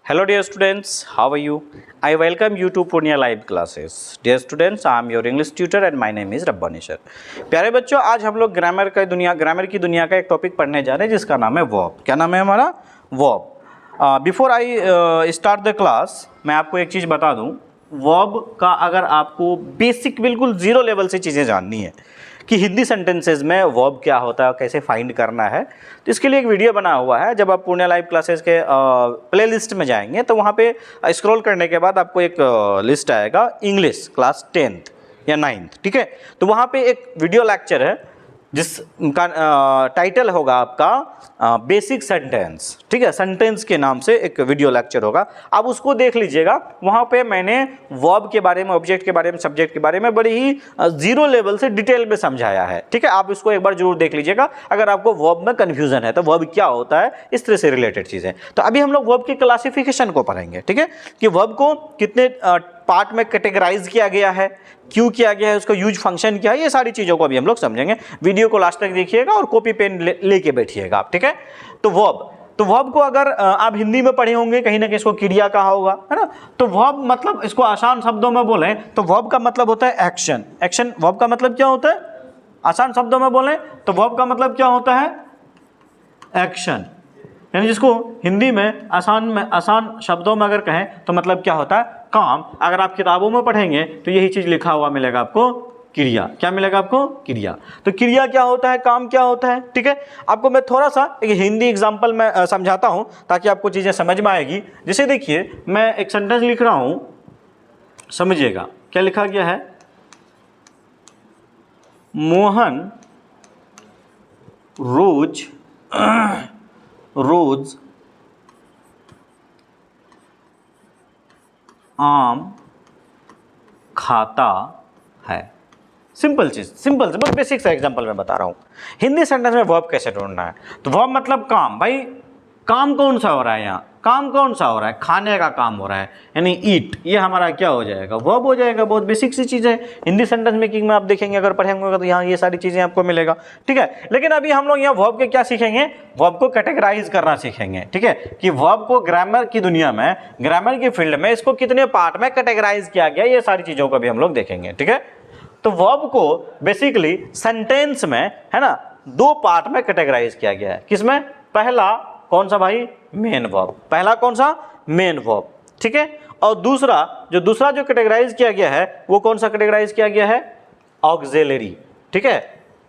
Hello dear students, how are you? I welcome you to Purnia Live classes. Dear students, I am your English tutor and my name is Rabbani sir. प्यारे बच्चों, आज हम लोग grammar की दुनिया का एक टॉपिक पढ़ने जा रहे हैं जिसका नाम है वर्ब। क्या नाम है हमारा? Verb. Before I start the class, मैं आपको एक चीज़ बता दूं, वर्ब का अगर आपको बेसिक बिल्कुल ज़ीरो लेवल से चीज़ें जाननी है कि हिंदी सेंटेंसेज में वर्ब क्या होता है, कैसे फाइंड करना है, तो इसके लिए एक वीडियो बना हुआ है। जब आप पूर्णिया लाइव क्लासेस के प्लेलिस्ट में जाएंगे तो वहाँ पे स्क्रॉल करने के बाद आपको एक लिस्ट आएगा इंग्लिश क्लास 10th या 9th, ठीक है। तो वहाँ पे एक वीडियो लेक्चर है जिसका टाइटल होगा आपका बेसिक सेंटेंस, ठीक है। सेंटेंस के नाम से एक वीडियो लेक्चर होगा, आप उसको देख लीजिएगा। वहाँ पे मैंने वर्ब के बारे में, ऑब्जेक्ट के बारे में, सब्जेक्ट के बारे में बड़ी ही जीरो लेवल से डिटेल में समझाया है, ठीक है। आप इसको एक बार जरूर देख लीजिएगा अगर आपको वर्ब में कन्फ्यूजन है तो वर्ब क्या होता है, इस तरह से रिलेटेड चीज़ें। तो अभी हम लोग वर्ब की क्लासिफिकेशन को पढ़ेंगे, ठीक है, कि वर्ब को कितने पार्ट में कैटेगराइज किया गया है, क्यों किया गया है, उसका यूज फंक्शन क्या है, ये सारी चीज़ों को अभी हम लोग समझेंगे। वीडियो को लास्ट तक देखिएगा और कॉपी पेन लेके बैठिएगा आप, ठीक है। तो वर्ब को अगर आप हिंदी में पढ़े होंगे कहीं ना कहीं इसको क्रिया कहा होगा, है ना। तो वर्ब मतलब, इसको आसान शब्दों में बोलें तो वर्ब का मतलब होता है एक्शन। एक्शन वर्ब का मतलब क्या होता है? आसान शब्दों में बोलें तो वर्ब का मतलब क्या होता है? एक्शन। यानी जिसको हिंदी में आसान शब्दों में अगर कहें तो मतलब क्या होता है? काम। अगर आप किताबों में पढ़ेंगे तो यही चीज़ लिखा हुआ मिलेगा आपको, क्रिया। क्या मिलेगा आपको? क्रिया। तो क्रिया क्या होता है, काम क्या होता है, ठीक है। आपको मैं थोड़ा सा एक हिंदी एग्जाम्पल में समझाता हूँ ताकि आपको चीज़ें समझ में आएगी। जैसे देखिए, मैं एक सेंटेंस लिख रहा हूँ, समझिएगा क्या लिखा गया है। मोहन रोज आम खाता है। सिंपल चीज, सिंपल से बहुत बेसिक सा एग्जांपल मैं बता रहा हूं। हिंदी सेंटेंस में वर्ब कैसे ढूंढना है? तो वर्ब मतलब काम। भाई काम कौन सा हो रहा है यहाँ? काम कौन सा हो रहा है? खाने का काम हो रहा है, यानी ईट। ये हमारा क्या हो जाएगा? वर्ब हो जाएगा। बहुत बेसिक सी चीज़ है। हिंदी सेंटेंस मेकिंग में आप देखेंगे, अगर पढ़ेंगे तो यहाँ ये सारी चीज़ें आपको मिलेगा, ठीक है। लेकिन अभी हम लोग यहाँ वर्ब के क्या सीखेंगे? वर्ब को कैटेगराइज करना सीखेंगे, ठीक है, कि वर्ब को ग्रामर की दुनिया में, ग्रामर की फील्ड में इसको कितने पार्ट में कैटेगराइज किया गया, ये सारी चीज़ों को भी हम लोग देखेंगे, ठीक है। तो वर्ब को बेसिकली सेंटेंस में, है ना, दो पार्ट में कैटेगराइज किया गया है। किसमें? पहला कौन सा भाई? Main verb. पहला कौन सा? मेन वर्ब, ठीक है। और दूसरा जो कैटेगराइज किया गया है वो कौन सा कैटेगराइज किया गया है? ऑक्सिलरी, ठीक है।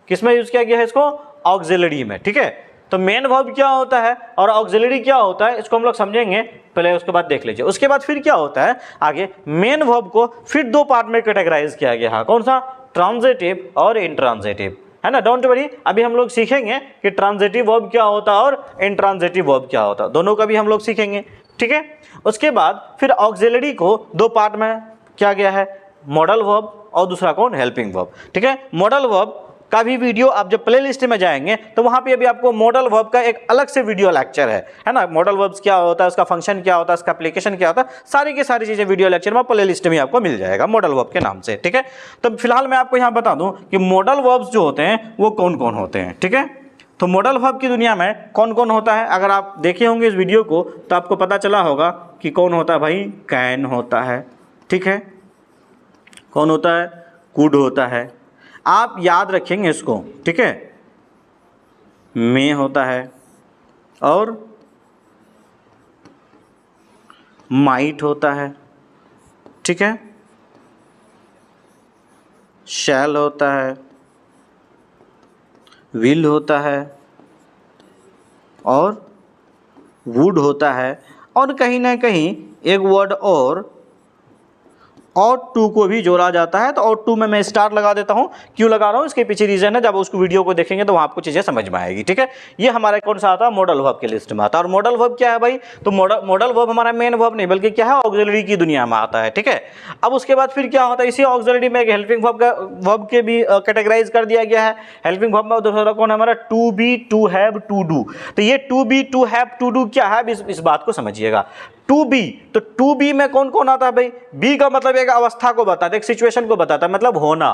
किसमें यूज किया गया है इसको? ऑक्सिलरी में, ठीक है। तो मेन वर्ब क्या होता है और ऑक्सिलरी क्या होता है, इसको हम लोग समझेंगे पहले, उसके बाद देख लीजिए। उसके बाद फिर क्या होता है आगे? मेन वर्ब को फिर दो पार्ट में कैटेगराइज किया गया है। कौन सा? ट्रांजिटिव और इंट्रांजिटिव, है ना। डोंट वरी, अभी हम लोग सीखेंगे कि ट्रांजिटिव वर्ब क्या होता है और इंट्रांजिटिव वर्ब क्या होता है, दोनों का भी हम लोग सीखेंगे, ठीक है। उसके बाद फिर ऑक्सिलरी को दो पार्ट में किया गया है, मॉडल वर्ब और दूसरा कौन? हेल्पिंग वर्ब, ठीक है। मॉडल वर्ब का भी वीडियो आप जब प्ले लिस्ट में जाएंगे तो वहाँ पे अभी आपको मॉडल वर्ब का एक अलग से वीडियो लेक्चर है ना। मॉडल वर्ब्स क्या होता है, उसका फंक्शन क्या होता है, उसका एप्लीकेशन क्या होता है, सारी की सारी चीज़ें वीडियो लेक्चर में प्ले लिस्ट में आपको मिल जाएगा मॉडल वर्ब के नाम से, ठीक है। तो फिलहाल मैं आपको यहाँ बता दूँ कि मॉडल वर्ब्स जो होते हैं वो कौन कौन होते हैं, ठीक है। तो मॉडल वर्ब की दुनिया में कौन कौन होता है, अगर आप देखे होंगे इस वीडियो को तो आपको पता चला होगा कि कौन होता है भाई? कैन होता है, ठीक है। कौन होता है? कुड होता है। आप याद रखेंगे इसको, ठीक है। मे होता है और माइट होता है, ठीक है। शैल होता है, विल होता है और वुड होता है। और कहीं ना कहीं एक वर्ड और टू को भी जोड़ा जाता है। तो और टू में मैं स्टार लगा देता हूं। क्यों लगा रहा हूं? इसके पीछे रीजन है, जब उसको वीडियो को देखेंगे तो वहां आपको चीजें समझ में आएगी, ठीक है। ये हमारा कौन सा आता है? मॉडल वर्ब के लिस्ट में आता है। और मॉडल वर्ब क्या है भाई? तो मॉडल वर्ब हमारा मेन वर्ब नहीं बल्कि क्या है? ऑक्सिलरी की दुनिया में आता है, ठीक है। अब उसके बाद फिर क्या होता है? इसी ऑक्सिलरी में एक हेल्पिंग वर्ब के भी कैटेगराइज कर दिया गया है। हेल्पिंग वर्ब में दूसरा कौन है हमारा? To be, to have, to do. तो ये to be, to have, to do क्या है, इस बात को समझिएगा। टू बी, तो टू बी में कौन कौन आता है भाई? बी का मतलब एक अवस्था को बताता है, एक सिचुएशन को बताता है, मतलब होना,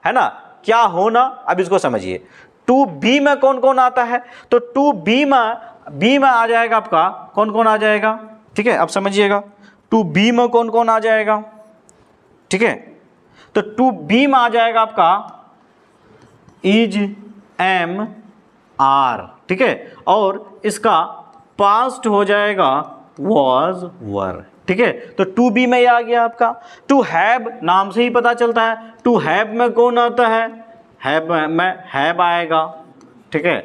है ना, क्या होना। अब इसको समझिए। टू बी में कौन कौन आता है? तो टू बी में आ जाएगा आपका कौन कौन आ जाएगा? ठीक है, अब समझिएगा टू बी में कौन कौन आ जाएगा, ठीक है, तो टू बी में आ जाएगा आपका इज, एम, आर, ठीक है, और इसका पास्ट हो जाएगा वॉज, वर, ठीक है, तो टू बी में ये आ गया आपका। टू हैव नाम से ही पता चलता है, टू हैव में कौन आता है, हैव में हैव आएगा, ठीक है,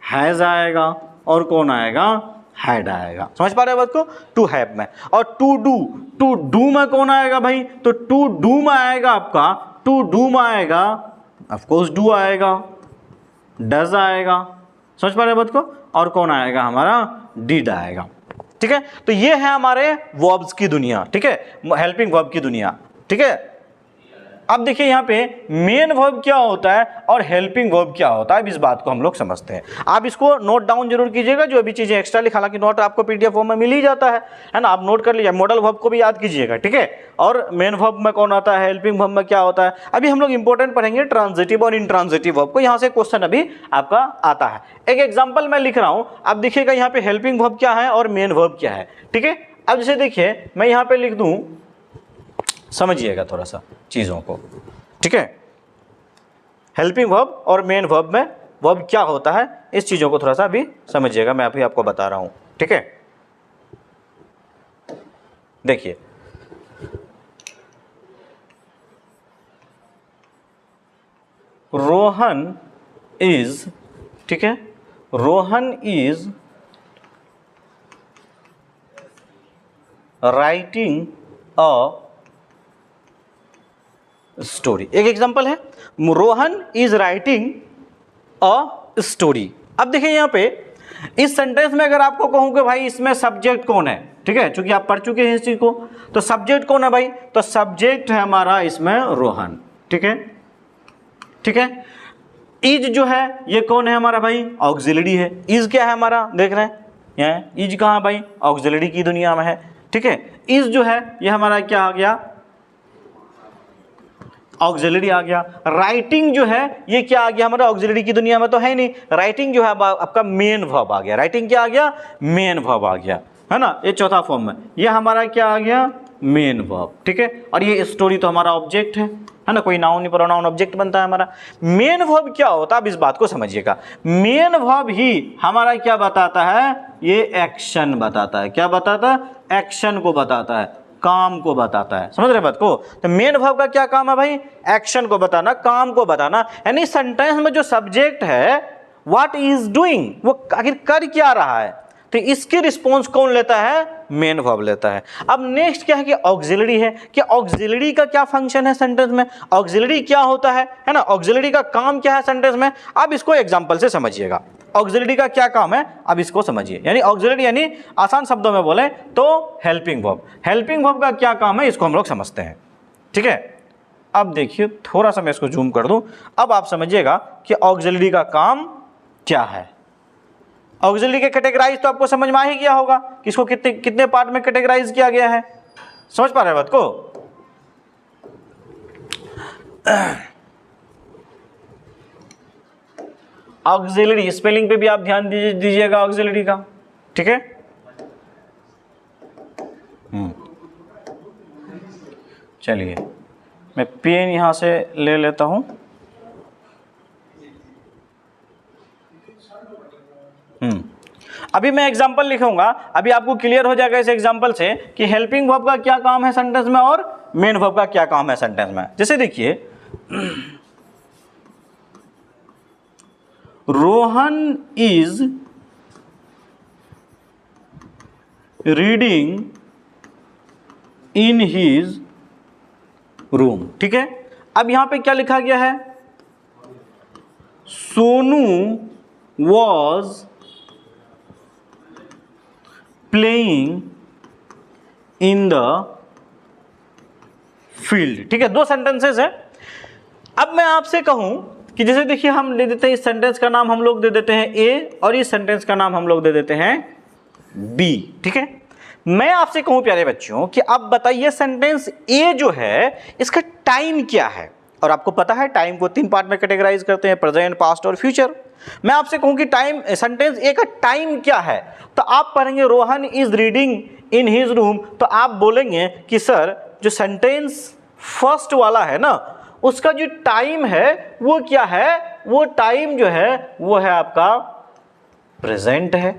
हैज आएगा और कौन आएगा, हैड आएगा। समझ पा रहे हैं बात को, टू हैव में। और टू डू में कौन आएगा भाई, तो टू डू में आएगा आपका, टू डू में आएगा ऑफ कोर्स डू आएगा, डज आएगा। समझ पा रहे हैं बात को, और कौन आएगा हमारा, डिड आएगा, ठीक है। तो ये है हमारे वर्ब्स की दुनिया, ठीक है, हेल्पिंग वर्ब की दुनिया, ठीक है। अब देखिए यहाँ पे मेन वर्ब क्या होता है और हेल्पिंग वर्ब क्या होता है, अब इस बात को हम लोग समझते हैं। आप इसको नोट डाउन जरूर कीजिएगा, जो अभी चीजें एक्स्ट्रा लिखा, हालांकि नोट आपको पीडीएफ फॉर्म में मिल ही जाता है ना, आप नोट कर लीजिए। मॉडल वर्ब को भी याद कीजिएगा, ठीक है, और मेन वर्ब में कौन आता है, हेल्पिंग वर्ब में क्या होता है। अभी हम लोग इंपॉर्टेंट पढ़ेंगे ट्रांजिटिव और इंट्रांजिटिव वर्ब को, यहाँ से क्वेश्चन अभी आपका आता है। एक एग्जाम्पल मैं लिख रहा हूँ, अब देखिएगा यहाँ पे हेल्पिंग वर्ब क्या है और मेन वर्ब क्या है, ठीक है। अब जैसे देखिए मैं यहाँ पे लिख दूँ, समझिएगा थोड़ा सा चीज़ों को, ठीक है। हेल्पिंग वर्ब और मेन वर्ब में वर्ब क्या होता है, इस चीज़ों को थोड़ा सा अभी समझिएगा, मैं अभी आपको बता रहा हूँ, ठीक है। देखिए रोहन इज, ठीक है, Rohan is writing a story. एक एग्जांपल है, Rohan is writing a story. अब देखिए यहाँ पे इस सेंटेंस में अगर आपको कहूं कि भाई इसमें सब्जेक्ट कौन है, ठीक है, क्योंकि आप पढ़ चुके हैं इस चीज को, तो सब्जेक्ट कौन है भाई, तो सब्जेक्ट है हमारा इसमें रोहन, ठीक है, ठीक है। इज जो है ये कौन है हमारा भाई, ऑक्सिलरी है। इज क्या है हमारा, देख रहे हैं यहाँ इज कहाँ भाई, ऑक्सिलरी की दुनिया में है, ठीक है। इज जो है ये हमारा क्या आ गया, ऑक्सिलरी आ गया। राइटिंग जो है ये क्या आ गया हमारा, ऑक्सिलरी की दुनिया में तो है नहीं, राइटिंग जो है आपका मेन वर्ब आ गया। राइटिंग क्या आ गया, मेन वर्ब आ गया, है ना, ये चौथा फॉर्म में, ये हमारा क्या आ गया, मेन वर्ब, ठीक है। और ये स्टोरी तो हमारा ऑब्जेक्ट है ना, कोई नाउन नहीं, प्रोनाउन ऑब्जेक्ट बनता है हमारा। मेन वर्ब क्या होता है, अब इस बात को समझिएगा। मेन वर्ब ही हमारा क्या बताता है, ये एक्शन बताता है। क्या बताता है, एक्शन को बताता है, काम को बताता है। समझ रहे बात को, तो मेन वर्ब का क्या काम है भाई, एक्शन को बताना, काम को बताना। यानी सेंटेंस में जो सब्जेक्ट है व्हाट इज डूइंग, वो आखिर कर क्या रहा है, तो इसकी रिस्पॉन्स कौन लेता है, मेन वर्ब लेता है। अब नेक्स्ट क्या है कि ऑक्सिलरी है, कि ऑक्सिलरी का क्या फंक्शन है सेंटेंस में, ऑक्सिलरी क्या होता है ना, ऑक्सिलरी का काम क्या है सेंटेंस में। अब इसको एग्जांपल से समझिएगा, ऑक्सिलरी का क्या काम है, अब इसको समझिए। यानी ऑक्सिलरी यानी आसान शब्दों में बोले तो हेल्पिंग वर्ब। हेल्पिंग वर्ब का क्या काम है, इसको हम लोग समझते हैं, ठीक है। अब देखिए थोड़ा सा मैं इसको जूम कर दूं, अब आप समझिएगा कि ऑक्सिलरी का काम क्या है। ऑक्सिलरी के कैटेगराइज तो आपको समझ में आ ही गया होगा कि इसको कितने कितने पार्ट में कैटेगराइज किया गया है। समझ पा रहे हैं बात को, ऑक्सिलरी स्पेलिंग पे भी आप ध्यान दीजिएगा ऑक्सिलरी का, ठीक है। चलिए मैं पेन यहां से ले लेता हूं। अभी मैं एग्जांपल लिखूंगा, अभी आपको क्लियर हो जाएगा इस एग्जांपल से कि हेल्पिंग वर्ब का क्या काम है सेंटेंस में और मेन वर्ब का क्या काम है सेंटेंस में। जैसे देखिए Rohan is reading in his room, ठीक है। अब यहां पे क्या लिखा गया है, Sonu was playing in the field, ठीक है। दो सेंटेंसेस है। अब मैं आपसे कहूं कि जैसे देखिए हम दे देते हैं, इस सेंटेंस का नाम हम लोग दे देते हैं ए और इस सेंटेंस का नाम हम लोग दे देते हैं बी, ठीक है। मैं आपसे कहूं प्यारे बच्चों कि अब बताइए सेंटेंस ए जो है इसका टाइम क्या है, और आपको पता है टाइम को 3 पार्ट में कैटेगराइज करते हैं, प्रेजेंट, पास्ट और फ्यूचर। मैं आपसे कहूं कि टाइम सेंटेंस ए का टाइम क्या है, तो आप पढ़ेंगे Rohan is reading in his room, तो आप बोलेंगे कि सर जो सेंटेंस फर्स्ट वाला है ना उसका जो टाइम है वो क्या है, वो टाइम जो है वो है आपका प्रेजेंट है।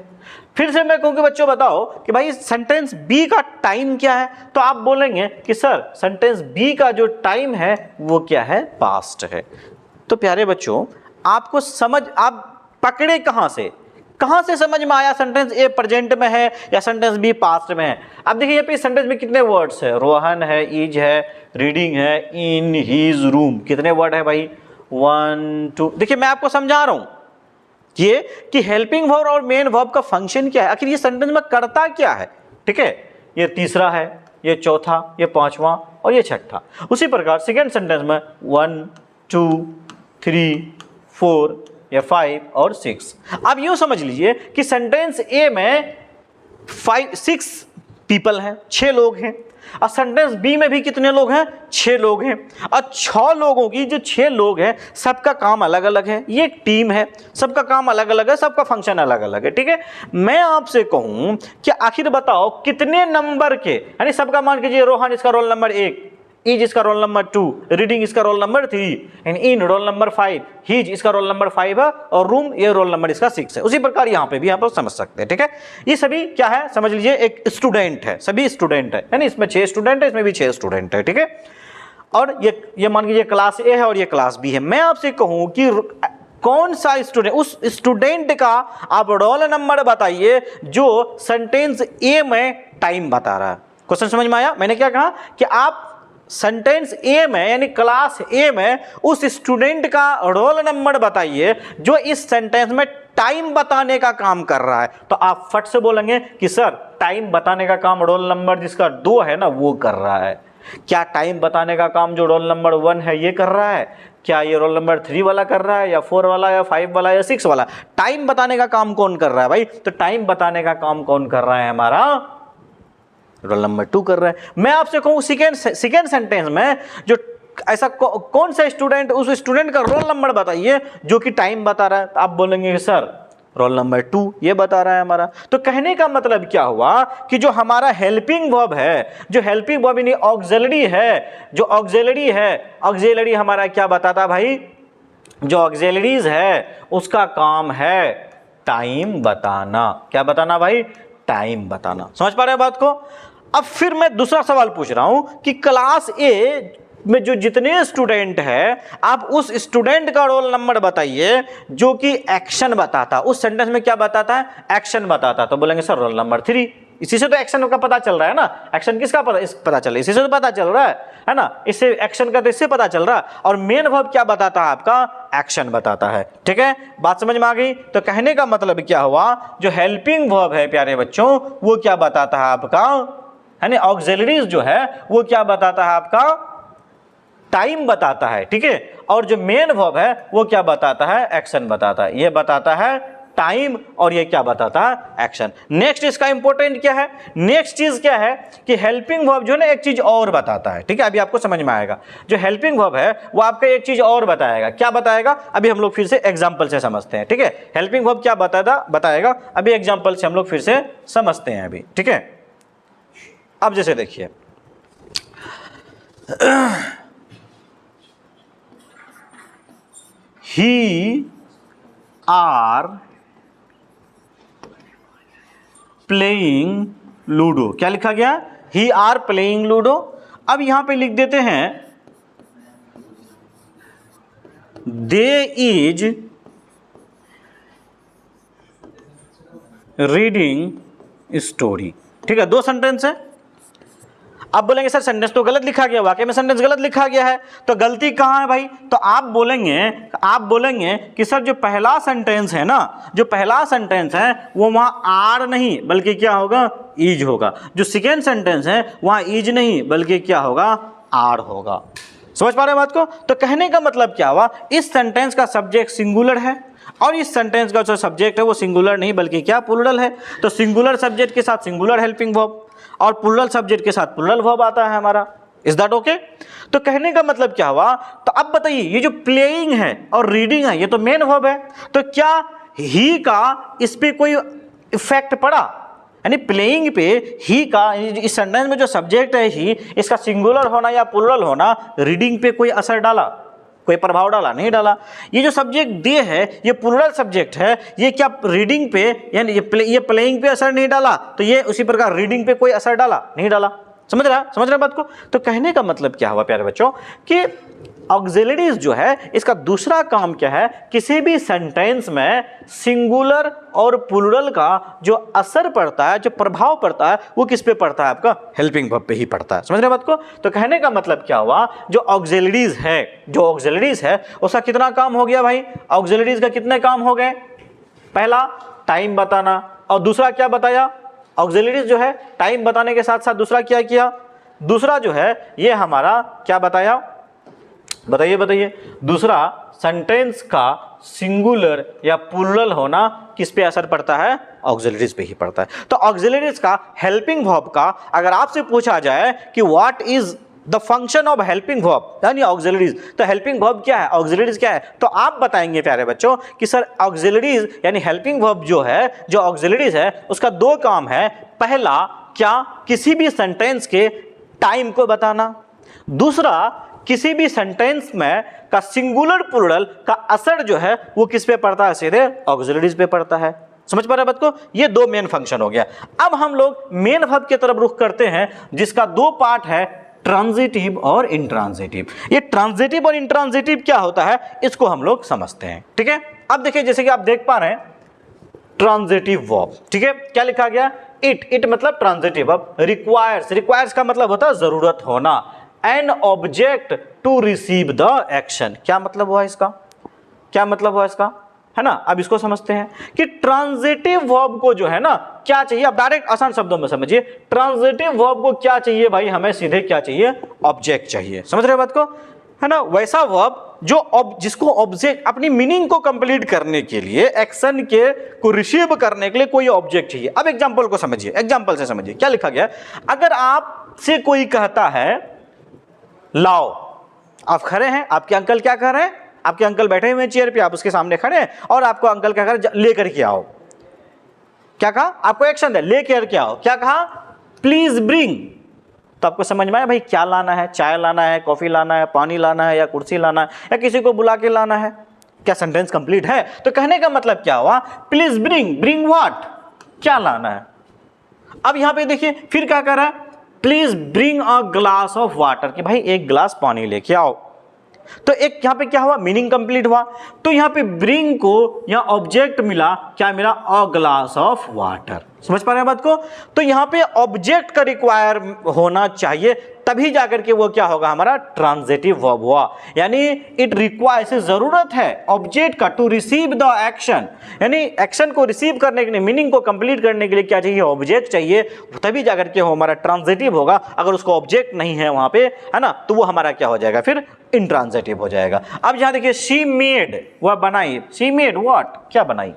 फिर से मैं कहूँगी बच्चों बताओ कि भाई सेंटेंस बी का टाइम क्या है, तो आप बोलेंगे कि सर सेंटेंस बी का जो टाइम है वो क्या है, पास्ट है। तो प्यारे बच्चों आपको समझ, आप पकड़े कहाँ से समझ में आया सेंटेंस ए प्रेजेंट में है या सेंटेंस बी पास्ट में है। अब देखिए यहाँ पे सेंटेंस में कितने वर्ड्स है, रोहन है, इज है, रीडिंग है, इन हीज रूम, कितने वर्ड है भाई, 1 2। देखिए मैं आपको समझा रहा हूँ ये कि हेल्पिंग वर्ब और मेन वर्ब का फंक्शन क्या है, आखिर ये सेंटेंस में करता क्या है। ठीक है, ये तीसरा है, ये चौथा, ये पांचवा और ये छठा। उसी प्रकार सेकेंड सेंटेंस में 1 2 3 4 या 5 और 6। अब यूं समझ लीजिए कि सेंटेंस ए में 6 पीपल हैं, 6 लोग हैं, और सेंटेंस बी में भी कितने लोग हैं, 6 लोग हैं। और 6 लोगों की जो 6 लोग हैं सबका काम अलग अलग है, ये एक टीम है, सबका काम अलग अलग है, सबका फंक्शन अलग अलग है। ठीक है, मैं आपसे कहूं कि आखिर बताओ कितने नंबर के, यानी सबका मान कीजिए रोहन इसका रोल नंबर 1, इज इसका रोल नंबर 2, रीडिंग इसका रोल नंबर 3, एंड इन रोल नंबर 5, हीज इसका रोल नंबर 5 है, और रूम ये रोल नंबर इसका 6 है। उसी प्रकार यहाँ पे भी आप समझ सकते हैं। ठीक है, ये सभी क्या है समझ लीजिए, एक स्टूडेंट है, सभी स्टूडेंट है, यानी इसमें 6 स्टूडेंट है, इसमें भी 6 स्टूडेंट है। ठीक है, और ये मान लीजिए क्लास ए है और ये क्लास बी है। मैं आपसे कहूँ कि कौन सा स्टूडेंट, उस स्टूडेंट का आप रोल नंबर बताइए जो सेंटेंस ए में टाइम बता रहा है। क्वेश्चन समझ में आया? मैंने क्या कहा कि आप सेंटेंस ए में यानी क्लास ए में उस स्टूडेंट का रोल नंबर बताइए जो इस सेंटेंस में टाइम बताने का काम कर रहा है। तो आप फट से बोलेंगे कि सर टाइम बताने का काम रोल नंबर जिसका 2 है ना वो कर रहा है। क्या टाइम बताने का काम जो रोल नंबर 1 है ये कर रहा है? क्या ये रोल नंबर 3 वाला कर रहा है, या 4 वाला, या 5 वाला, या 6 वाला? टाइम बताने का काम कौन कर रहा है भाई? तो टाइम बताने का काम कौन कर रहा है? हमारा रोल नंबर 2 कर रहा है। मैं आपसे कहूँ सेकेंड सेंटेंस में जो ऐसा कौन सा स्टूडेंट, उस स्टूडेंट का रोल नंबर बताइए जो कि टाइम बता रहा है। तो आप बोलेंगे कि सर रोल नंबर 2 ये बता रहा है हमारा। तो कहने का मतलब क्या हुआ कि जो हमारा हेल्पिंग वर्ब है, जो हेल्पिंग वर्ब यानी ऑक्सिलरी है, जो ऑक्सिलरी है, ऑक्सिलरी हमारा क्या बताता भाई? जो ऑक्सिलरीज है उसका काम है टाइम बताना। क्या बताना भाई? टाइम बताना। समझ पा रहे हैं बात को? अब फिर मैं दूसरा सवाल पूछ रहा हूं कि क्लास ए में जो जितने स्टूडेंट है आप उस स्टूडेंट का रोल नंबर बताइए जो कि एक्शन बताता। उस सेंटेंस में क्या बताता है? एक्शन बताता। तो बोलेंगे सर रोल नंबर 3। इसी से तो एक्शन का पता चल रहा है ना। एक्शन किसका पता चल रहा है? इसी से तो पता चल रहा है ना। इससे एक्शन का तो इससे पता चल रहा है। और मेन वर्ब क्या बताता है आपका? एक्शन बताता है। ठीक है, बात समझ में आ गई? तो कहने का मतलब क्या हुआ, जो हेल्पिंग वर्ब है प्यारे बच्चों वो क्या बताता है आपका, यानी ऑक्सिलरीज जो है वो क्या बताता है आपका? टाइम बताता है। ठीक है, और जो मेन वर्ब है वो क्या बताता है? एक्शन बताता है। ये बताता है टाइम और ये क्या बताता है? एक्शन। नेक्स्ट इसका इंपॉर्टेंट क्या है? नेक्स्ट चीज क्या है कि हेल्पिंग वर्ब जो है ना एक चीज और बताता है। ठीक है, अभी आपको समझ में आएगा। जो हेल्पिंग वर्ब है वो आपका एक चीज और बताएगा। क्या बताएगा? अभी हम लोग फिर से एग्जांपल से समझते हैं। ठीक है, हेल्पिंग वर्ब क्या बताएगा अभी एग्जांपल से हम लोग फिर से समझते हैं अभी। ठीक है, अब जैसे देखिए ही आर प्लेइंग लूडो। क्या लिखा गया? ही आर प्लेइंग लूडो। अब यहां पे लिख देते हैं दे इज रीडिंग स्टोरी। ठीक है, 2 सेंटेंस है। अब बोलेंगे सर सेंटेंस तो गलत लिखा गया, वाकई में सेंटेंस गलत लिखा गया है। तो गलती कहाँ है भाई? तो आप बोलेंगे कि सर जो पहला सेंटेंस है ना, जो पहला सेंटेंस है वो वहां आर नहीं बल्कि क्या होगा? इज होगा। जो सेकेंड सेंटेंस है वहां इज नहीं बल्कि क्या होगा? आर होगा। समझ पा रहे हैं बात को? तो कहने का मतलब क्या हुआ, इस सेंटेंस का सब्जेक्ट सिंगुलर है और इस सेंटेंस का जो सब्जेक्ट है वो सिंगुलर नहीं बल्कि क्या? प्लूरल है। तो सिंगुलर सब्जेक्ट के साथ सिंगुलर हेल्पिंग वर्ब और प्लूरल सब्जेक्ट के साथ प्लूरल वर्ब आता है हमारा। Is that okay? तो कहने का मतलब क्या हुआ, तो अब बताइए ये जो प्लेइंग है और रीडिंग है ये तो मेन वर्ब है, तो क्या ही का इस पे कोई इफेक्ट पड़ा? यानी प्लेइंग पे ही का, इस सेंटेंस में जो सब्जेक्ट है ही, इसका सिंगुलर होना या प्लुरल होना रीडिंग पे कोई असर डाला, कोई प्रभाव डाला? नहीं डाला। ये जो सब्जेक्ट दे है ये प्लुरल सब्जेक्ट है, ये क्या रीडिंग पे यानी ये प्लेइंग पे असर नहीं डाला, तो ये उसी प्रकार रीडिंग पे कोई असर डाला? नहीं डाला। समझ रहा बात को? तो कहने का मतलब क्या हुआ प्यारे बच्चों कि ऑक्सिलरीज जो है इसका दूसरा काम क्या है, किसी भी सेंटेंस में सिंगुलर और प्लुरल का जो असर पड़ता है, जो प्रभाव पड़ता है, वो किस पे पड़ता है? आपका हेल्पिंग वर्ब पे ही पड़ता है। समझ रहे बात को? तो कहने का मतलब क्या हुआ, जो ऑक्सिलरीज है उसका कितना काम हो गया भाई? ऑक्सिलरीज का कितने काम हो गए? पहला टाइम बताना, और दूसरा क्या बताया? ऑक्सिलरीज जो है टाइम बताने के साथ साथ दूसरा क्या किया? दूसरा जो है ये हमारा क्या बताया? बताइए। दूसरा सेंटेंस का सिंगुलर या प्लुरल होना किस पे असर पड़ता है? ऑक्सिलरीज पे ही पड़ता है। तो ऑक्सिलरीज का हेल्पिंग वर्ब का अगर आपसे पूछा जाए कि what is the function of helping verb यानी ऑक्सिलरीज, तो हेल्पिंग वर्ब क्या है, ऑक्सिलरीज क्या है, तो आप बताएंगे प्यारे बच्चों कि सर ऑक्सिलरीज यानी हेल्पिंग वर्ब जो है, जो ऑक्सिलरीज है, उसका दो काम है। पहला क्या, किसी भी सेंटेंस के टाइम को बताना। दूसरा, किसी भी सेंटेंस में का सिंगुलर प्लुरल का असर जो है वो किस पे पड़ता है? सीधे ऑक्सिलरीज पे पड़ता है। समझ पा रहे बात को? ये दो मेन फंक्शन हो गया। अब हम लोग मेन वर्ब की तरफ रुख करते हैं जिसका दो पार्ट है, ट्रांजिटिव और इंट्रांजिटिव। ये ट्रांजिटिव और इंट्रांजिटिव क्या होता है इसको हम लोग समझते हैं। ठीक है, अब देखिए जैसे कि आप देख पा रहे हैं ट्रांजिटिव वर्ब, ठीक है, क्या लिखा गया? इट मतलब ट्रांजिटिव वर्ब। रिक्वायर्स का मतलब होता है जरूरत होना। An object to receive the action, क्या मतलब हुआ इसका? है ना? अब इसको समझते हैं कि ट्रांजिटिव वर्ब को जो है ना क्या चाहिए। अब डायरेक्ट आसान शब्दों में समझिए, ट्रांजिटिव वर्ब को क्या चाहिए भाई? हमें सीधे क्या चाहिए? ऑब्जेक्ट चाहिए। समझ रहे बात को? है ना? वैसा वर्ब जिसको ऑब्जेक्ट अपनी मीनिंग को कंप्लीट करने के लिए, एक्शन के को रिसीव करने के लिए कोई ऑब्जेक्ट चाहिए। अब एग्जांपल को समझिए, एग्जांपल से समझिए क्या लिखा गया। अगर आपसे कोई कहता है लाओ, आप खड़े हैं, आपके अंकल क्या कर रहे हैं? आपके अंकल बैठे हुए चेयर पे, आप उसके सामने खड़े हैं और आपको अंकल क्या कर लेकर के आओ। क्या कहा? आपको एक्शन दे, लेकर के आओ। क्या कहा? Please bring. तो आपको समझ में आया भाई क्या लाना है? चाय लाना है, कॉफी लाना है, पानी लाना है, या कुर्सी लाना है, या किसी को बुला के लाना है? क्या सेंटेंस कंप्लीट है? तो कहने का मतलब क्या हुआ? प्लीज ब्रिंग व्हाट, क्या लाना है। अब यहां पे देखिए फिर क्या कर रहा है? Please bring a glass of water, कि भाई एक ग्लास पानी लेके आओ। तो एक यहां पे क्या हुआ? मीनिंग कंप्लीट हुआ। तो यहां पे ब्रिंग को यहां ऑब्जेक्ट मिला, क्या मिला? A glass of water. समझ पा रहे हैं बात को? तो यहां पे ऑब्जेक्ट का रिक्वायर होना चाहिए, तभी जाकर के वो क्या होगा? हमारा ट्रांजिटिव वर्ब हुआ। यानी इट रिक्वायर्स, जरूरत है ऑब्जेक्ट का, टू रिसीव द एक्शन, यानी एक्शन को रिसीव करने के लिए, मीनिंग को कंप्लीट करने के लिए क्या चाहिए? ऑब्जेक्ट चाहिए, तभी जाकर के वो हमारा ट्रांजिटिव होगा। अगर उसको ऑब्जेक्ट नहीं है वहां पे, है ना, तो वो हमारा क्या हो जाएगा? फिर इंट्रांजिटिव हो जाएगा। अब यहां देखिए शी मेड, वह बनाई। शी मेड व्हाट, क्या बनाई?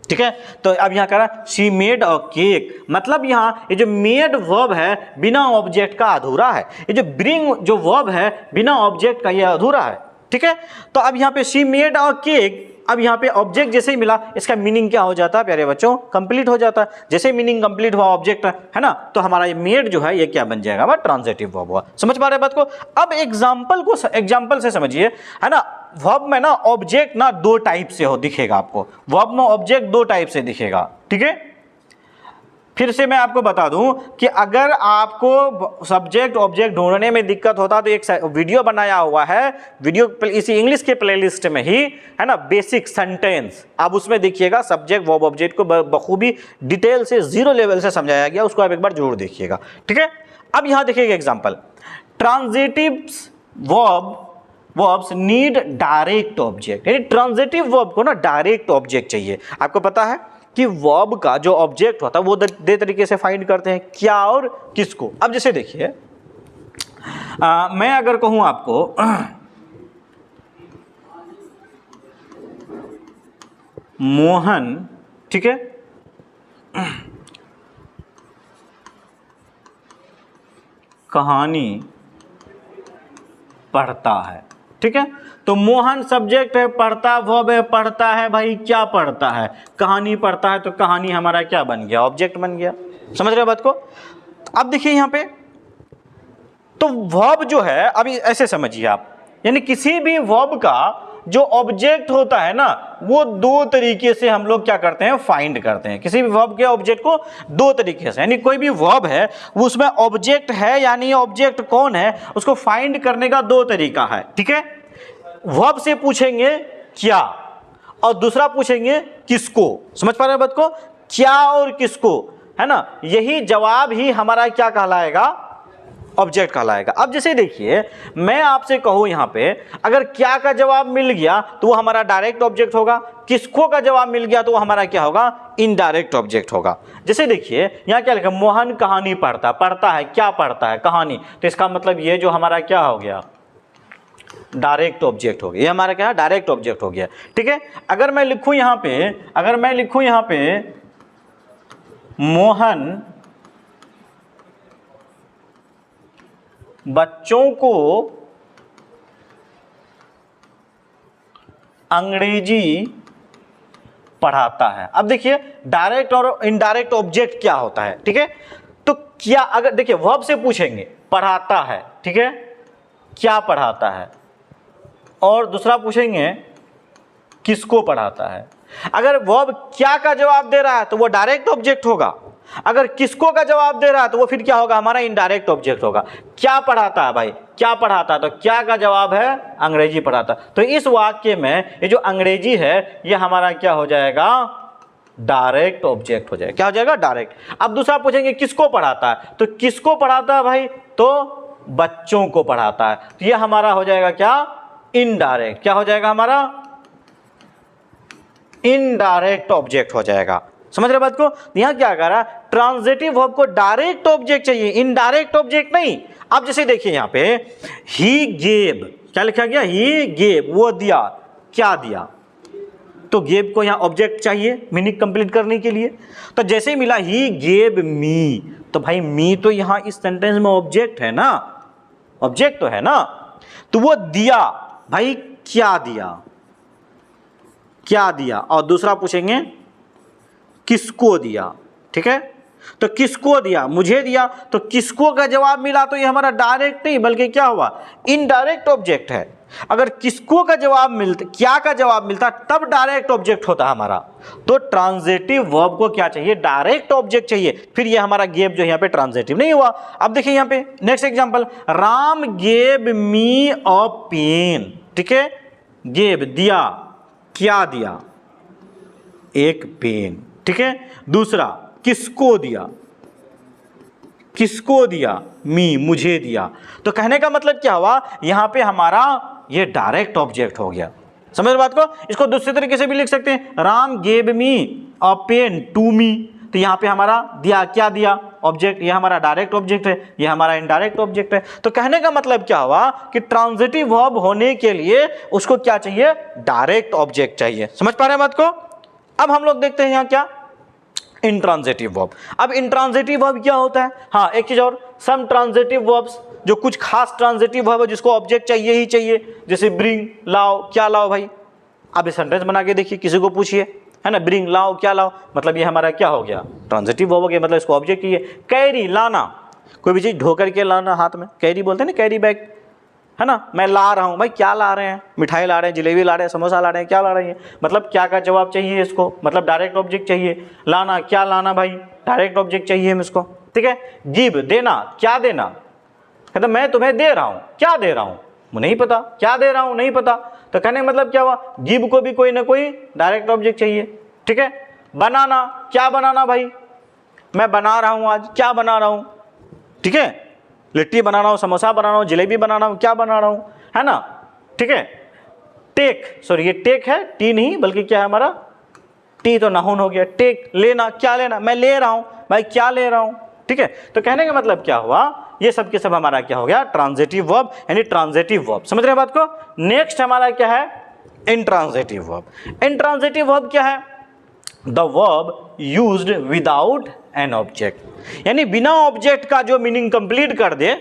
ठीक है, तो अब यहां कह रहा शी मेड अ केक, मतलब यहां ये जो मेड वर्ब है बिना ऑब्जेक्ट का अधूरा है। ये जो ब्रिंग जो वर्ब है बिना ऑब्जेक्ट का ये अधूरा है। ठीक है, तो अब यहां पे शी मेड अ केक, अब यहां पे ऑब्जेक्ट जैसे ही मिला, इसका मीनिंग क्या हो जाता है प्यारे बच्चों? कंप्लीट हो जाता है। जैसे मीनिंग कंप्लीट हुआ ऑब्जेक्ट, है ना, तो हमारा ये मेड जो है ये क्या बन जाएगा? वह ट्रांजिटिव वर्ब हुआ। समझ पा रहे बात को? अब एग्जांपल से समझिए, है ना। वर्ब में ना ऑब्जेक्ट ना दो टाइप से हो दिखेगा आपको, वर्ब में ऑब्जेक्ट दो टाइप से दिखेगा। ठीक है, फिर से मैं आपको बता दूं कि अगर आपको सब्जेक्ट ऑब्जेक्ट ढूंढने में दिक्कत होता तो एक वीडियो बनाया हुआ है, वीडियो इसी इंग्लिश के प्लेलिस्ट में ही, है ना, बेसिक सेंटेंस। आप उसमें देखिएगा सब्जेक्ट वर्ब ऑब्जेक्ट को बखूबी डिटेल से, जीरो लेवल से समझाया गया, उसको आप एक बार जरूर देखिएगा। ठीक है, अब यहां देखिएगा example, transitives verbs need direct object, यानी ट्रांजिटिव वर्ब को ना डायरेक्ट ऑब्जेक्ट चाहिए। आपको पता है कि वर्ब का जो ऑब्जेक्ट होता है वो दो तरीके से फाइंड करते हैं, क्या और किसको। अब जैसे देखिए मैं अगर कहूं आपको मोहन, ठीक है, कहानी पढ़ता है। ठीक है, तो मोहन सब्जेक्ट है, पढ़ता वर्ब है, पढ़ता है भाई क्या पढ़ता है, कहानी पढ़ता है, तो कहानी हमारा क्या बन गया, ऑब्जेक्ट बन गया। समझ रहे हो बात को। अब देखिए यहाँ पे तो वर्ब जो है, अभी ऐसे समझिए आप, यानी किसी भी वर्ब का जो ऑब्जेक्ट होता है ना, वो दो तरीके से हम लोग क्या करते हैं, फाइंड करते हैं। किसी भी वर्ब के ऑब्जेक्ट को दो तरीके से, यानी कोई भी वर्ब है वो उसमें ऑब्जेक्ट है यानी ऑब्जेक्ट कौन है, उसको फाइंड करने का दो तरीका है। ठीक है, वर्ब से पूछेंगे क्या और दूसरा पूछेंगे किसको। समझ पा रहे हैं बात को, क्या और किसको, है ना, यही जवाब ही हमारा क्या कहलाएगा, ऑब्जेक्ट कहलाएगा। अब जैसे देखिए मैं आपसे कहूं यहाँ पे, अगर क्या का जवाब मिल गया तो वो हमारा डायरेक्ट ऑब्जेक्ट होगा, किसको का जवाब मिल गया तो वो हमारा क्या होगा, इनडायरेक्ट ऑब्जेक्ट होगा। जैसे देखिए यहाँ क्या लिखा, मोहन कहानी पढ़ता, पढ़ता है क्या पढ़ता है, कहानी, तो इसका मतलब ये जो हमारा क्या हो गया, डायरेक्ट ऑब्जेक्ट हो गया, ये हमारा क्या है, डायरेक्ट ऑब्जेक्ट हो गया। ठीक है, अगर मैं लिखूं यहाँ पे, अगर मैं लिखूं यहाँ पे मोहन बच्चों को अंग्रेजी पढ़ाता है। अब देखिए डायरेक्ट और इनडायरेक्ट ऑब्जेक्ट क्या होता है। ठीक है, तो क्या, अगर देखिए वर्ब से पूछेंगे पढ़ाता है, ठीक है, क्या पढ़ाता है, और दूसरा पूछेंगे किसको पढ़ाता है। अगर वर्ब क्या का जवाब दे रहा है तो वो डायरेक्ट ऑब्जेक्ट होगा, अगर किसको का जवाब दे रहा है तो वो फिर क्या होगा, हमारा इनडायरेक्ट ऑब्जेक्ट होगा। क्या पढ़ाता है भाई, क्या पढ़ाता है, तो क्या का जवाब है, अंग्रेजी पढ़ाता। तो इस वाक्य में ये जो अंग्रेजी है ये हमारा क्या हो जाएगा, डायरेक्ट ऑब्जेक्ट हो जाएगा। क्या हो जाएगा, डायरेक्ट। अब दूसरा पूछेंगे किसको पढ़ाता है, तो किसको पढ़ाता है भाई, तो बच्चों को पढ़ाता है, तो ये हमारा हो जाएगा क्या, इनडायरेक्ट। क्या हो जाएगा, हमारा इनडायरेक्ट ऑब्जेक्ट हो जाएगा। समझ रहे बात को। यहां क्या कर रहा है, ट्रांजिटिव वर्ब को डायरेक्ट ऑब्जेक्ट चाहिए, इनडायरेक्ट ऑब्जेक्ट नहीं। अब जैसे देखिए यहां पे ही गेव, क्या लिखा गया, ही गेव, वो दिया, क्या दिया, तो गेव को यहां ऑब्जेक्ट चाहिए मीनिंग कंप्लीट करने के लिए। तो जैसे ही मिला ही गेव मी, तो भाई मी तो यहां इस सेंटेंस में ऑब्जेक्ट है ना, ऑब्जेक्ट तो है ना, तो वो दिया, भाई क्या दिया, क्या दिया, और दूसरा पूछेंगे किसको दिया। ठीक है, तो किसको दिया, मुझे दिया, तो किसको का जवाब मिला तो ये हमारा डायरेक्ट नहीं बल्कि क्या हुआ, इनडायरेक्ट ऑब्जेक्ट है। अगर किसको का जवाब मिलता, क्या का जवाब मिलता, तब डायरेक्ट ऑब्जेक्ट होता हमारा। तो ट्रांजिटिव वर्ब को क्या चाहिए, डायरेक्ट ऑब्जेक्ट चाहिए, फिर ये हमारा गेव जो यहाँ पे ट्रांजिटिव नहीं हुआ। अब देखिए यहाँ पे next example, Ram gave me a pen. ठीक है, गेव दिया, क्या दिया, एक पेन। ठीक है, दूसरा किसको दिया, किसको दिया, मी, मुझे दिया। तो कहने का मतलब क्या हुआ, यहां पे हमारा ये डायरेक्ट ऑब्जेक्ट हो गया। समझ रहे बात को। इसको दूसरे तरीके से भी लिख सकते हैं, Ram gave me a pen to me, तो यहां पे हमारा दिया, क्या दिया, ऑब्जेक्ट, ये हमारा डायरेक्ट ऑब्जेक्ट है, ये हमारा इनडायरेक्ट ऑब्जेक्ट है। तो कहने का मतलब क्या हुआ कि ट्रांजिटिव वर्ब होने के लिए उसको क्या चाहिए, डायरेक्ट ऑब्जेक्ट चाहिए। समझ पा रहे हैं बात को। अब हम लोग देखते हैं यहां क्या, इंट्रांजिटिव वर्ब। अब इंट्रांजिटिव वर्ब क्या होता है, हाँ एक चीज और, सम ट्रांजिटिव वर्ब्स, जो कुछ खास ट्रांजिटिव वर्ब है जिसको ऑब्जेक्ट चाहिए ही चाहिए, जैसे ब्रिंग, लाओ, क्या लाओ भाई। अब ये सेंटेंस बना के देखिए, किसी को पूछिए, है ना, ब्रिंग, लाओ, क्या लाओ, मतलब ये हमारा क्या हो गया, ट्रांजिटिव वर्ब हो गया, मतलब इसको ऑब्जेक्ट चाहिए। कैरी, लाना, कोई भी चीज ढो करके लाना हाथ में, कैरी बोलते हैं ना, कैरी बैग, है ना, मैं ला रहा हूँ, भाई क्या ला रहे हैं, मिठाई ला रहे हैं, जलेबी ला रहे हैं, समोसा ला रहे हैं, क्या ला रहे हैं, मतलब क्या का जवाब चाहिए इसको, मतलब डायरेक्ट ऑब्जेक्ट चाहिए। लाना, क्या लाना भाई, डायरेक्ट ऑब्जेक्ट चाहिए हम इसको। ठीक है, गिव, देना, क्या देना, कहता मैं तुम्हें दे रहा हूँ, क्या दे रहा हूँ, नहीं पता, क्या दे रहा हूँ, नहीं पता। तो कहने का मतलब क्या हुआ, गिव को भी कोई ना कोई डायरेक्ट ऑब्जेक्ट चाहिए। ठीक है, बनाना, क्या बनाना भाई, मैं बना रहा हूँ आज, क्या बना रहा हूँ, ठीक है, लिट्टी बना रहा हूँ, समोसा बना रहा हूँ, जलेबी बना रहा हूँ, क्या बना रहा हूँ, है ना। ठीक है, टेक, सॉरी ये टेक है, टी नहीं बल्कि क्या है हमारा, टी तो नाउन हो गया। टेक, लेना, क्या लेना, मैं ले रहा हूँ, भाई क्या ले रहा हूँ। ठीक है, तो कहने का मतलब क्या हुआ, ये सब के सब हमारा क्या हो गया, ट्रांजिटिव वर्ब, यानी ट्रांजिटिव वर्ब। समझ रहे हैं बात को। नेक्स्ट हमारा क्या है, इंट्रांजिटिव वर्ब। इंट्रांजिटिव वर्ब क्या है, the verb used without an object, यानी बिना ऑब्जेक्ट का जो मीनिंग कंप्लीट कर दे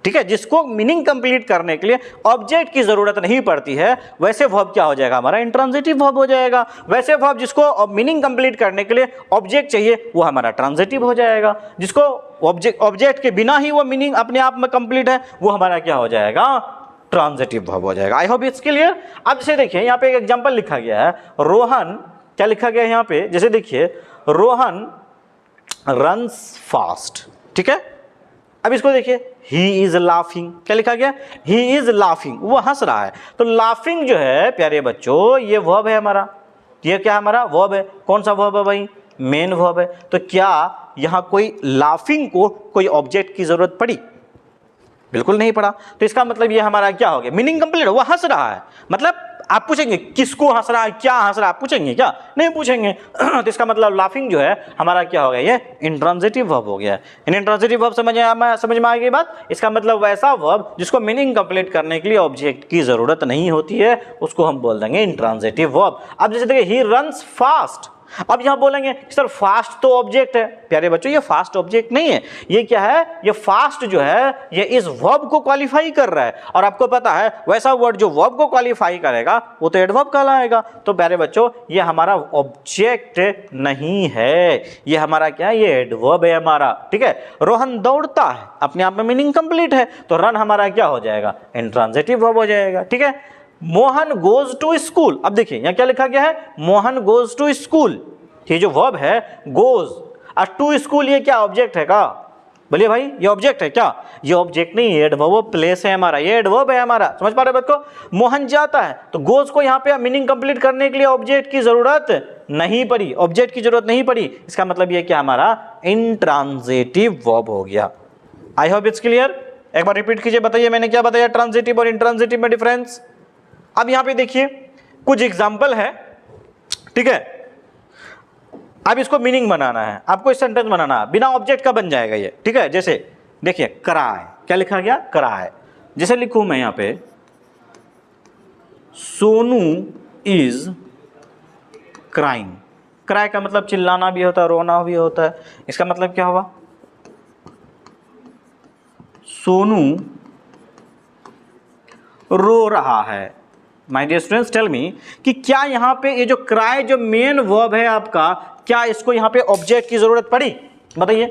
ठीक है, जिसको मीनिंग कंप्लीट करने के लिए ऑब्जेक्ट की जरूरत नहीं पड़ती है, वैसे वर्ब क्या हो जाएगा हमारा, इंट्रांजिटिव वर्ब हो जाएगा। वैसे वर्ब जिसको मीनिंग कंप्लीट करने के लिए ऑब्जेक्ट चाहिए, वो हमारा ट्रांजिटिव हो जाएगा। जिसको ऑब्जेक्ट के बिना ही वो मीनिंग अपने आप में कंप्लीट है, वो हमारा क्या हो जाएगा, ट्रांजिटिव वर्ब हो जाएगा। I hope it's clear. अब जैसे देखिए यहाँ पे एक एग्जांपल लिखा गया है, रोहन, क्या लिखा गया है यहाँ पे, जैसे देखिए रोहन रन्स फास्ट, ठीक है। अब इसको देखिए, ही इज लाफिंग, क्या लिखा गया, ही इज लाफिंग, वो हंस रहा है। तो लाफिंग जो है प्यारे बच्चों, ये वर्ब है हमारा, ये क्या हमारा वर्ब है। कौन सा वर्ब है भाई, मेन वर्ब है। तो क्या यहाँ कोई लाफिंग को कोई ऑब्जेक्ट की जरूरत पड़ी, बिल्कुल नहीं पड़ा। तो इसका मतलब ये हमारा क्या हो गया, मीनिंग कंप्लीट, वो हंस रहा है। मतलब आप पूछेंगे किसको हंस रहा है, क्या हंस रहा है, आप पूछेंगे क्या, नहीं पूछेंगे। तो इसका मतलब लाफिंग जो है हमारा क्या हो गया, ये इंट्रांजिटिव वर्ब हो गया। इन इंट्रांजिटिव वर्ब समझ में आ गई बात। इसका मतलब वैसा वर्ब जिसको मीनिंग कंप्लीट करने के लिए ऑब्जेक्ट की जरूरत नहीं होती है, उसको हम बोल देंगे इंट्रांजिटिव वर्ब। अब जैसे देखिए, ही रन्स फास्ट, अब यहां बोलेंगे सर फास्ट तो ऑब्जेक्ट है। प्यारे बच्चों, ये फास्ट ऑब्जेक्ट नहीं है, ये क्या है, ये फास्ट जो है ये इस वर्ब को क्वालिफाई कर रहा है। और आपको पता है वैसा वर्ड जो वर्ब को क्वालिफाई करेगा वो तो एडवर्ब कहलाएगा। तो प्यारे बच्चों, ये हमारा ऑब्जेक्ट नहीं है, ये हमारा क्या है, ये एडवर्ब है हमारा, ठीक है। रोहन दौड़ता है, अपने आप में मीनिंग कंप्लीट है, तो रन हमारा क्या हो जाएगा, इंट्रांजिटिव वर्ब हो जाएगा, ठीक है। मोहन गोज टू स्कूल, अब देखिए यहाँ क्या लिखा गया है, मोहन गोज टू स्कूल, ये जो वर्ब है गोज, और टू स्कूल ये क्या ऑब्जेक्ट है का, बोलिए भाई ये ऑब्जेक्ट है क्या, ये ऑब्जेक्ट नहीं, एडवर्ब प्लेस है हमारा, ये एडवर्ब है हमारा, समझ पा रहे बच्चों। मोहन जाता है, तो गोज को यहाँ पे मीनिंग कंप्लीट करने के लिए ऑब्जेक्ट की जरूरत नहीं पड़ी, ऑब्जेक्ट की जरूरत नहीं पड़ी। इसका मतलब ये क्या हमारा इंट्रांजिटिव वर्ब हो गया। I hope it's clear. एक बार रिपीट कीजिए, बताइए मैंने क्या बताया ट्रांजिटिव और इंट्रांजिटिव में डिफरेंस। अब यहां पे देखिए कुछ एग्जाम्पल है, ठीक है। अब इसको मीनिंग बनाना है, आपको इस सेंटेंस बनाना है, बिना ऑब्जेक्ट का बन जाएगा ये, ठीक है। जैसे देखिए कराए, क्या लिखा गया, कराए। जैसे लिखूं मैं यहां पे, सोनू इज क्राइंग। क्राई का मतलब चिल्लाना भी होता है, रोना भी होता है। इसका मतलब क्या हुआ, सोनू रो रहा है। My dear students, tell me कि क्या यहाँ पे ये जो क्राई जो मेन वर्ब है आपका, क्या इसको यहाँ पे ऑब्जेक्ट की जरूरत पड़ी, बताइए।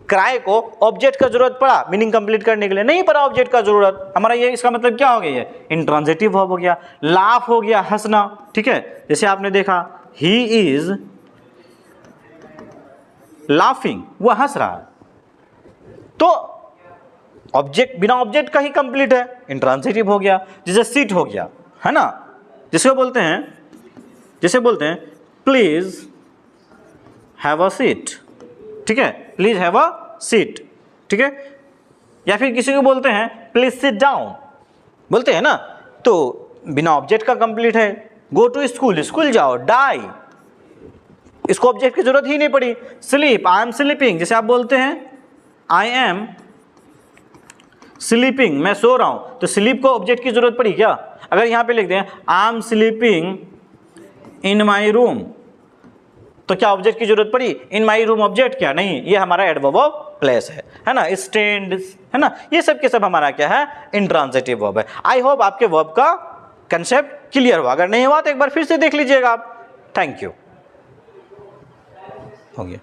क्राई को ऑब्जेक्ट का जरूरत पड़ा मीनिंग कंप्लीट करने के लिए, नहीं पड़ा ऑब्जेक्ट का जरूरत हमारा, ये इसका मतलब क्या हो गया, ये इंट्रांजिटिव वर्ब हो गया। लाफ हो गया, हंसना, ठीक है। जैसे आपने देखा ही इज लाफिंग, वो हंस रहा है, तो ऑब्जेक्ट बिना ऑब्जेक्ट का ही कंप्लीट है, इंट्रांजिटिव हो गया। जैसे सीट हो गया, है ना, जिसको बोलते हैं, जैसे बोलते हैं प्लीज हैव अ सीट, ठीक है, प्लीज हैव अ सीट, ठीक है। या फिर किसी को बोलते हैं प्लीज सिट डाउन, बोलते हैं ना, तो बिना ऑब्जेक्ट का कंप्लीट है। गो टू स्कूल, स्कूल जाओ। डाई, इसको ऑब्जेक्ट की जरूरत ही नहीं पड़ी। स्लीप, आई एम स्लीपिंग, जैसे आप बोलते हैं आई एम स्लीपिंग, मैं सो रहा हूं, तो स्लीप को ऑब्जेक्ट की जरूरत पड़ी क्या। अगर यहां पे लिख दें I am sleeping in my room, तो क्या ऑब्जेक्ट की जरूरत पड़ी, इन माई रूम ऑब्जेक्ट क्या, नहीं, ये हमारा एडवर्ब ऑफ प्लेस है ना। स्टैंड, है ना, ये सब के सब हमारा क्या है, इंट्रांजिटिव वर्ब है। आई होप आपके वर्ब का कंसेप्ट क्लियर हुआ, अगर नहीं हुआ तो एक बार फिर से देख लीजिएगा आप। थैंक यू, हो गया।